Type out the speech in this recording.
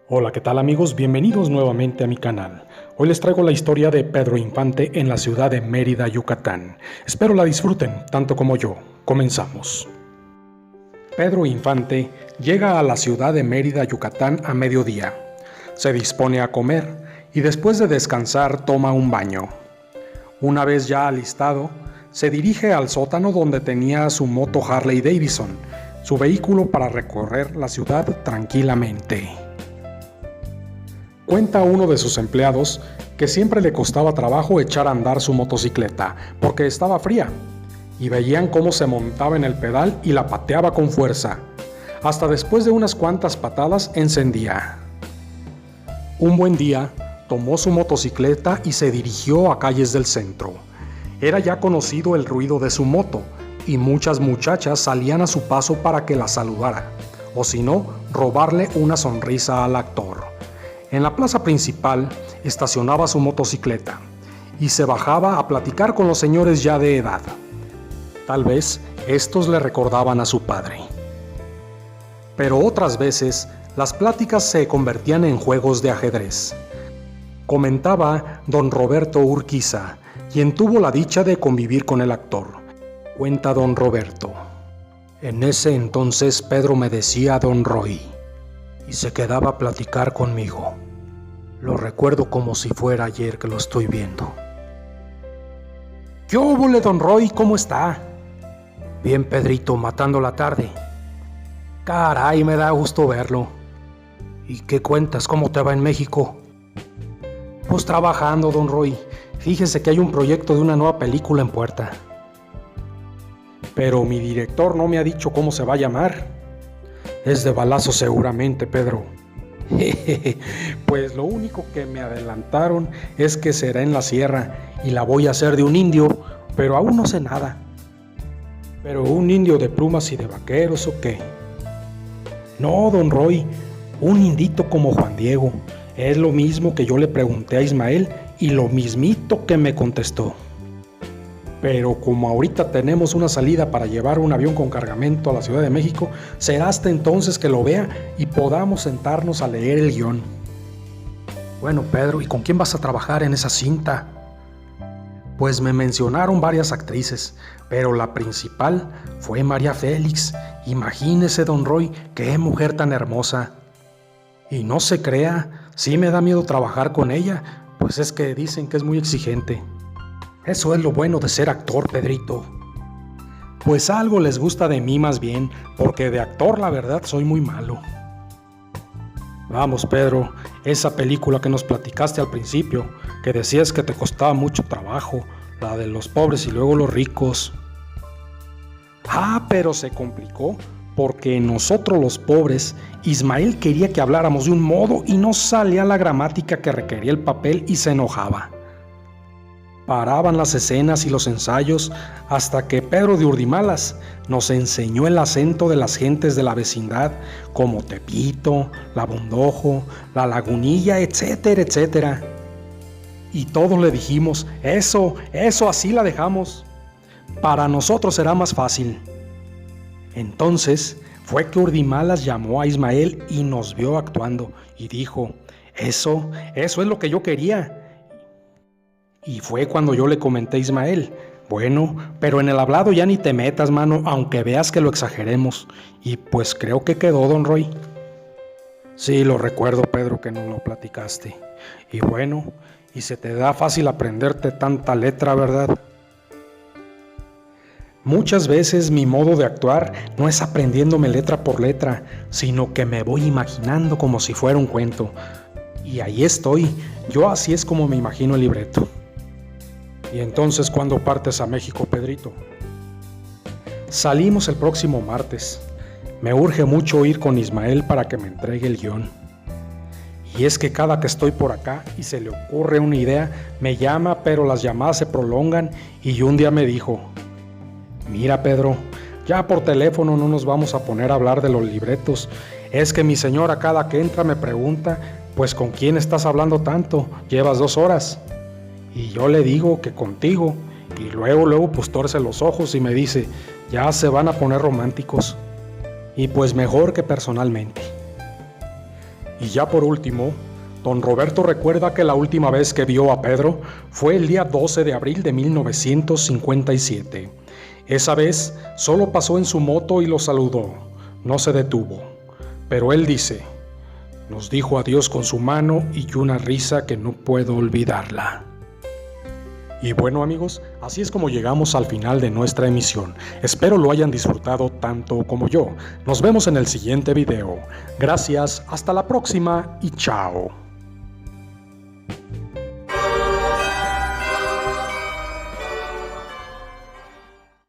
Hola, ¿qué tal amigos? Bienvenidos nuevamente a mi canal. Hoy les traigo la historia de Pedro Infante en la ciudad de Mérida, Yucatán. Espero la disfruten, tanto como yo. Comenzamos. Pedro Infante llega a la ciudad de Mérida, Yucatán a mediodía. Se dispone a comer y después de descansar toma un baño. Una vez ya alistado, se dirige al sótano donde tenía su moto Harley Davidson, su vehículo para recorrer la ciudad tranquilamente. Cuenta uno de sus empleados que siempre le costaba trabajo echar a andar su motocicleta porque estaba fría, y veían cómo se montaba en el pedal y la pateaba con fuerza. Hasta después de unas cuantas patadas encendía. Un buen día, tomó su motocicleta y se dirigió a calles del centro. Era ya conocido el ruido de su moto, y muchas muchachas salían a su paso para que la saludara, o si no, robarle una sonrisa al actor. En la plaza principal estacionaba su motocicleta y se bajaba a platicar con los señores ya de edad. Tal vez estos le recordaban a su padre. Pero otras veces las pláticas se convertían en juegos de ajedrez. Comentaba don Roberto Urquiza, quien tuvo la dicha de convivir con el actor. Cuenta don Roberto: en ese entonces Pedro me decía don Roy, y se quedaba a platicar conmigo. Lo recuerdo como si fuera ayer que lo estoy viendo. ¿Qué óvole, don Roy? ¿Cómo está? Bien, Pedrito, matando la tarde. Caray, me da gusto verlo. ¿Y qué cuentas? ¿Cómo te va en México? Pues trabajando, don Roy. Fíjese que hay un proyecto de una nueva película en puerta. Pero mi director no me ha dicho cómo se va a llamar. Es de balazo seguramente, Pedro. Pues lo único que me adelantaron es que será en la sierra y la voy a hacer de un indio, pero aún no sé nada. ¿Pero un indio de plumas y de vaqueros o qué? No, don Roy, un indito como Juan Diego. Es lo mismo que yo le pregunté a Ismael y lo mismito que me contestó. Pero como ahorita tenemos una salida para llevar un avión con cargamento a la Ciudad de México, será hasta entonces que lo vea y podamos sentarnos a leer el guión. Bueno, Pedro, ¿y con quién vas a trabajar en esa cinta? Pues me mencionaron varias actrices, pero la principal fue María Félix. Imagínese, don Roy, qué mujer tan hermosa. Y no se crea, sí me da miedo trabajar con ella, pues es que dicen que es muy exigente. Eso es lo bueno de ser actor, Pedrito. Pues algo les gusta de mí más bien, porque de actor la verdad soy muy malo. Vamos, Pedro, esa película que nos platicaste al principio, que decías que te costaba mucho trabajo, la de los pobres y luego los ricos. Ah, pero se complicó, porque nosotros los pobres, Ismael quería que habláramos de un modo y no salía la gramática que requería el papel y se enojaba. Paraban las escenas y los ensayos hasta que Pedro de Urdimalas nos enseñó el acento de las gentes de la vecindad, como Tepito, La Bondojo, La Lagunilla, etcétera, etcétera. Y todos le dijimos, eso, así la dejamos. Para nosotros será más fácil. Entonces fue que Urdimalas llamó a Ismael y nos vio actuando y dijo, eso es lo que yo quería. Y fue cuando yo le comenté a Ismael, bueno, pero en el hablado ya ni te metas, mano, aunque veas que lo exageremos. Y pues creo que quedó, don Roy. Sí, lo recuerdo, Pedro, que nos lo platicaste. Y bueno, y se te da fácil aprenderte tanta letra, ¿verdad? Muchas veces mi modo de actuar no es aprendiéndome letra por letra, sino que me voy imaginando como si fuera un cuento. Y ahí estoy, yo así es como me imagino el libreto. ¿Y entonces cuándo partes a México, Pedrito? Salimos el próximo martes. Me urge mucho ir con Ismael para que me entregue el guión. Y es que cada que estoy por acá y se le ocurre una idea, me llama, pero las llamadas se prolongan y un día me dijo, mira, Pedro, ya por teléfono no nos vamos a poner a hablar de los libretos. Es que mi señora cada que entra me pregunta, pues ¿con quién estás hablando tanto? Llevas 2 horas. Y yo le digo que contigo, Y luego pues torce los ojos y me dice, ya se van a poner románticos. Y pues mejor que personalmente. Y ya por último, don Roberto recuerda que la última vez que vio a Pedro fue el día 12 de abril de 1957. Esa vez solo pasó en su moto y lo saludó, no se detuvo. Pero él dice, nos dijo adiós con su mano y una risa que no puedo olvidarla. Y bueno amigos, así es como llegamos al final de nuestra emisión. Espero lo hayan disfrutado tanto como yo. Nos vemos en el siguiente video. Gracias, hasta la próxima y chao.